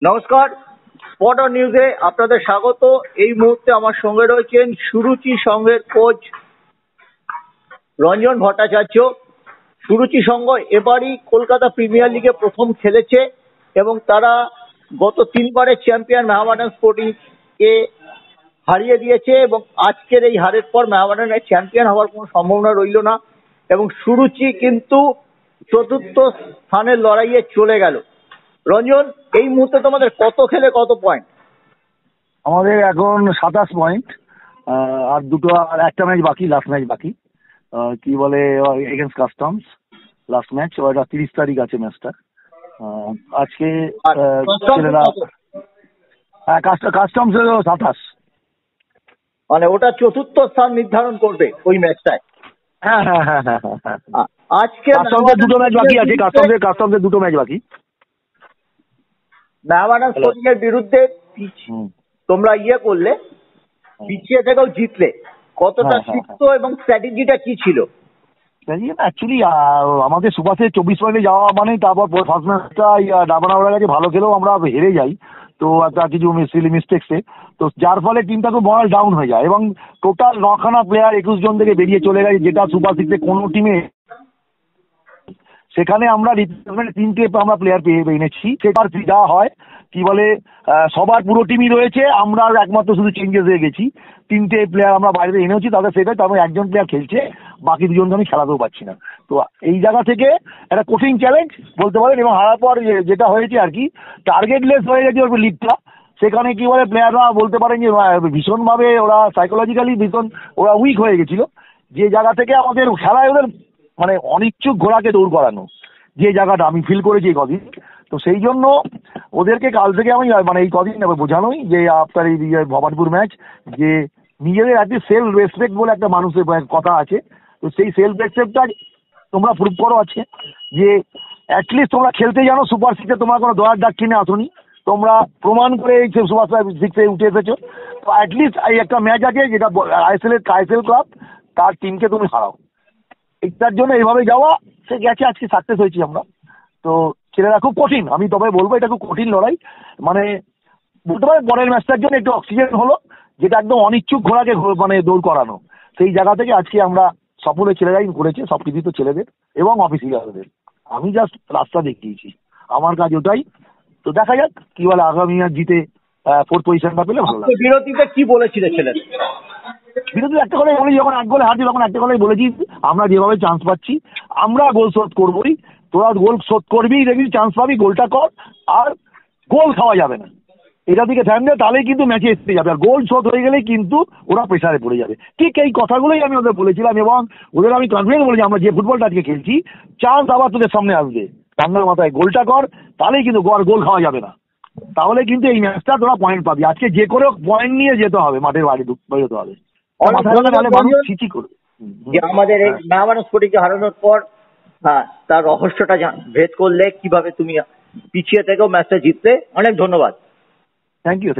নমস্কার, spot on নিউজে আপনাদের স্বাগত। এই মুহূর্তে আমার সঙ্গে রয়েছেন সুরুচি সংঘের কোচ রঞ্জন ভট্টাচার্য। সুরুচি সংঘ এবারই কলকাতা প্রিমিয়ার লিগে প্রথম খেলেছে এবং তারা গত 3বারের চ্যাম্পিয়ন মোহামেডান স্পোর্টিং কে হারিয়ে দিয়েছে এবং আজকের এই হারের পর মোহামেডানের চ্যাম্পিয়ন হওয়ার কোনো সম্ভাবনা রইল না এবং সুরুচি কিন্তু চতুর্থ স্থানের লড়াইয়ে চলে গেল। রঞ্জন, এই মুহূর্তে তোমাদের কত খেলে কত পয়েন্ট? আমাদের এখন 27 পয়েন্ট, আর একটা ম্যাচ বাকি, লাস্ট ম্যাচ বাকি। কি বলে, এগেন্স্ট কাস্টমস লাস্ট ম্যাচ, ওটা 30 তারিখ আছে ম্যাচটা। আজকে ছেলেরা কাস্টমস 27, মানে ওটা চতুর্থ স্থান নির্ধারণ করবে ওই ম্যাচটায়। হ্যাঁ হ্যাঁ হ্যাঁ হ্যাঁ হ্যাঁ। আজকে কাস্টমসের দুটো ম্যাচ বাকি আছে, কাস্টমসের দুটো ম্যাচ বাকি। মোহামেডান স্পোর্টিং এর বিরুদ্ধে তোমরা করলে, পিছিয়ে থেকেও জিতলে, কতটা শিখতো এবং স্ট্র্যাটেজিটা কি ছিল? অ্যাকচুয়ালি আমাদের সুপারসে 24 পয়েন্টে যাওয়া মানে, তারপর ফার্স্ট ম্যাচটা ডাবনাওয়ার কাছে ভালো খেলেও আমরা হেরে যাই, তো একটা কিছু মিস্টেক্সে, তো যার ফলে টিমটা খুব মরাল ডাউন হয়ে যায় এবং টোটাল 9খানা প্লেয়ার 21 জন থেকে বেরিয়ে চলে গেছে, যেটা সুপার সিক্সে কোনো টিমে। সেখানে আমরা রিপ্লেসমেন্ট 3টে আমরা প্লেয়ার পেয়ে এনেছি। সেটার যা হয় কি বলে, সবার পুরো টিমই রয়েছে, আমরা একমাত্র শুধু চেঞ্জেস হয়ে গেছি। 3টে প্লেয়ার আমরা বাইরে এনেছি, তাদের সেটাই, তারপর একজন প্লেয়ার খেলছে, বাকি দুজনকে আমি খেলাতেও পারছি না। তো এই জায়গা থেকে একটা কঠিন চ্যালেঞ্জ বলতে পারেন। এবং হারার পর যেটা হয়েছে আর কি, টার্গেটলেস হয়ে গেছে ওর লিগটা। সেখানে কি বলে, প্লেয়াররা বলতে পারেন যে ভীষণভাবে ওরা সাইকোলজিক্যালি ওরা উইক হয়ে গেছিল, যে জায়গা থেকে আমাদের খেলায় ওদের মানে অনিচ্ছুক ঘোড়াকে দৌড় করানো, যে জায়গাটা আমি ফিল করেছি এই কদিন। তো সেই জন্য ওদেরকে কাল থেকে আমি মানে এই কদিন বোঝানোই যে আপনার এই ভবানীপুর ম্যাচ, যে নিজেদের একটি সেলফ রেসপেক্ট বলে একটা মানুষের কথা আছে, তো সেই সেলফ রেসপেক্টটা তোমরা প্রুভ করো আছে, যে অ্যাটলিস্ট তোমরা খেলতে জানো, সুপার সিক্সে তোমরা কোনো দয়ার ডাক কিনে আসোনি, তোমরা প্রমাণ করে এই সুপার সিক্সে উঠে এসেছো। তো অ্যাটলিস্ট এই একটা ম্যাচ আছে যেটা আইএসএল ক্লাব, তার টিমকে তুমি হারাও, এটার জন্য এইভাবে যাওয়া সে গেছে, আজকে সাকসেস হয়েছি আমরা। তো ছেলেরা খুব কঠিন, আমি তবে বলবো এটা খুব কঠিন লড়াই। মানে বলতে পারে পরের ম্যাচটার জন্য একটু অক্সিজেন হলো, যেটা একদম অনিচ্ছুক ঘোড়াকে মানে দৌড় করানো। সেই জায়গা থেকে আজকে আমরা সফলের ছেলেরাই করেছে, সব কৃতিত্ব ছেলেদের এবং অফিসিয়ালদের। আমি জাস্ট রাস্তা দেখিয়েছি, আমার কাজ ওটাই। তো দেখা যাক কি বলে, আগামী আর জিতে 4th পজিশনটা পেলে ভালো লাগে। বিরতিতে কি বলেছিল ছেলেরা? বিরোধী একটা কথাই বলি, যখন 1 গোলে হারছি তখন একটা কথাই বলেছি, আমরা যেভাবে চান্স পাচ্ছি আমরা গোল শোধ করবোই, তোরা গোল শোধ করবি, দেখবি চান্স পাবি, গোলটা কর, আর গোল খাওয়া যাবে না, এটা দিকে ধ্যান দেয়, তাহলেই কিন্তু ম্যাচে এসে যাবে। আর গোল শোধ হয়ে গেলেই কিন্তু ওরা প্রেসারে পড়ে যাবে। ঠিক এই কথাগুলোই আমি ওদের বলেছিলাম এবং ওদের আমি কনফিডেন্স বলেছি, আমরা যে ফুটবলটা আজকে খেলছি, চান্স আবার তোদের সামনে আসবে, টাঙ্গার মাথায় গোলটা কর, তাহলেই কিন্তু গোল খাওয়া যাবে না, তাহলে কিন্তু এই ম্যাচটা তোরা পয়েন্ট পাবি। আজকে যে করে পয়েন্ট নিয়ে যেতে হবে, মাঠের বাইরে বেরোতে হবে। যে আমাদের এই মোহামেডান স্পোর্টিংকে হারানোর পর তার রহস্যটা ভেদ করলে, কিভাবে তুমি পিছিয়ে থেকেও ম্যাচটা জিতলে। অনেক ধন্যবাদ। Thank you.